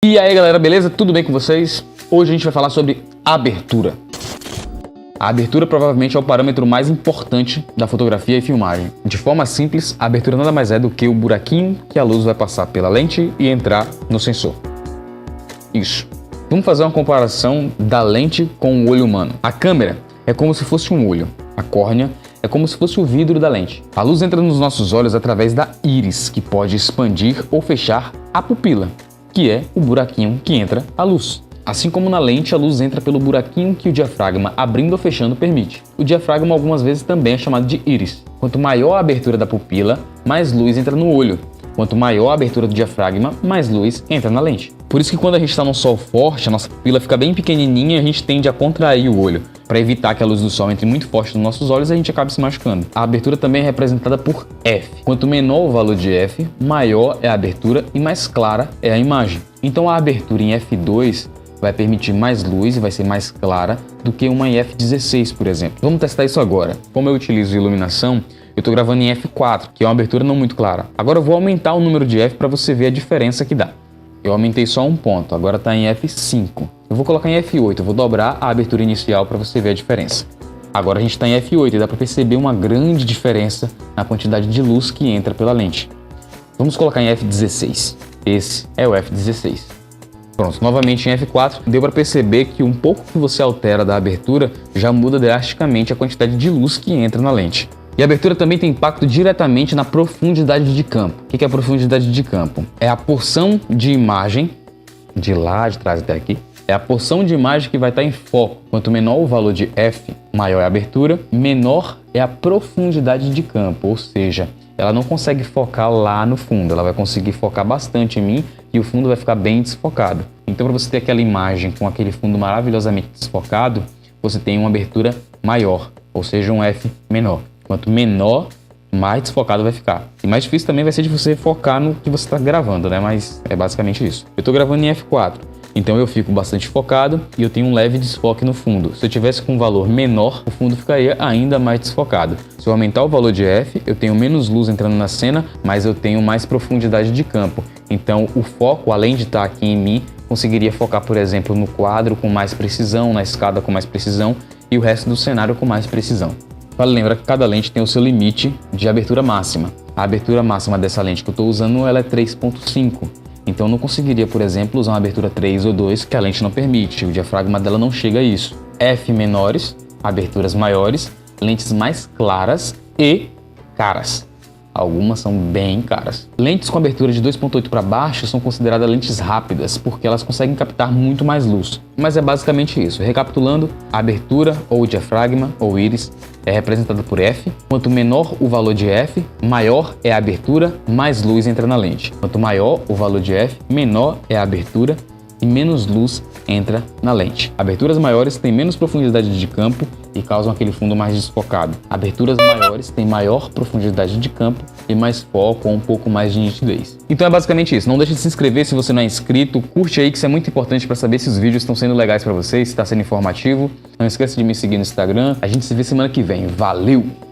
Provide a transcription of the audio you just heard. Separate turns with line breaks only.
E aí galera, beleza? Tudo bem com vocês? Hoje a gente vai falar sobre abertura. A abertura provavelmente é o parâmetro mais importante da fotografia e filmagem. De forma simples, a abertura nada mais é do que o buraquinho que a luz vai passar pela lente e entrar no sensor. Isso. Vamos fazer uma comparação da lente com o olho humano. A câmera é como se fosse um olho. A córnea é como se fosse o vidro da lente. A luz entra nos nossos olhos através da íris, que pode expandir ou fechar a pupila, que é o buraquinho que entra a luz. Assim como na lente, a luz entra pelo buraquinho que o diafragma abrindo ou fechando permite. O diafragma algumas vezes também é chamado de íris. Quanto maior a abertura da pupila, mais luz entra no olho. Quanto maior a abertura do diafragma, mais luz entra na lente. Por isso que quando a gente está num sol forte, a nossa pupila fica bem pequenininha e a gente tende a contrair o olho. Para evitar que a luz do sol entre muito forte nos nossos olhos, a gente acaba se machucando. A abertura também é representada por F. Quanto menor o valor de F, maior é a abertura e mais clara é a imagem. Então a abertura em F2 vai permitir mais luz e vai ser mais clara do que uma em F16, por exemplo. Vamos testar isso agora. Como eu utilizo iluminação, eu estou gravando em F4, que é uma abertura não muito clara. Agora eu vou aumentar o número de F para você ver a diferença que dá. Eu aumentei só um ponto, agora está em F5. Eu vou colocar em F8, eu vou dobrar a abertura inicial para você ver a diferença. Agora a gente está em F8 e dá para perceber uma grande diferença na quantidade de luz que entra pela lente. Vamos colocar em F16. Esse é o F16. Pronto, novamente em F4, deu para perceber que um pouco que você altera da abertura já muda drasticamente a quantidade de luz que entra na lente. E a abertura também tem impacto diretamente na profundidade de campo. O que é a profundidade de campo? É a porção de imagem, de lá de trás até aqui, é a porção de imagem que vai estar em foco. Quanto menor o valor de F, maior é a abertura, menor é a profundidade de campo, ou seja, ela não consegue focar lá no fundo, ela vai conseguir focar bastante em mim e o fundo vai ficar bem desfocado. Então, para você ter aquela imagem com aquele fundo maravilhosamente desfocado, você tem uma abertura maior, ou seja, um F menor. Quanto menor, mais desfocado vai ficar. E mais difícil também vai ser de você focar no que você está gravando, né? Mas é basicamente isso. Eu estou gravando em F4, então eu fico bastante focado e eu tenho um leve desfoque no fundo. Se eu tivesse com um valor menor, o fundo ficaria ainda mais desfocado. Se eu aumentar o valor de F, eu tenho menos luz entrando na cena, mas eu tenho mais profundidade de campo. Então o foco, além de estar aqui em mim, conseguiria focar, por exemplo, no quadro com mais precisão, na escada com mais precisão e o resto do cenário com mais precisão. Vale lembrar que cada lente tem o seu limite de abertura máxima. A abertura máxima dessa lente que eu estou usando ela é 3.5. Então eu não conseguiria, por exemplo, usar uma abertura 3 ou 2 que a lente não permite. O diafragma dela não chega a isso. F menores, aberturas maiores, lentes mais claras e caras. Algumas são bem caras. Lentes com abertura de 2.8 para baixo são consideradas lentes rápidas, porque elas conseguem captar muito mais luz. Mas é basicamente isso. Recapitulando, a abertura, ou diafragma, ou íris, é representada por F. Quanto menor o valor de F, maior é a abertura, mais luz entra na lente. Quanto maior o valor de F, menor é a abertura e menos luz entra na lente. Aberturas maiores têm menos profundidade de campo e causam aquele fundo mais desfocado. Aberturas maiores têm maior profundidade de campo e mais foco ou um pouco mais de nitidez. Então é basicamente isso. Não deixe de se inscrever se você não é inscrito. Curte aí que isso é muito importante para saber se os vídeos estão sendo legais para vocês, se está sendo informativo. Não esqueça de me seguir no Instagram. A gente se vê semana que vem. Valeu!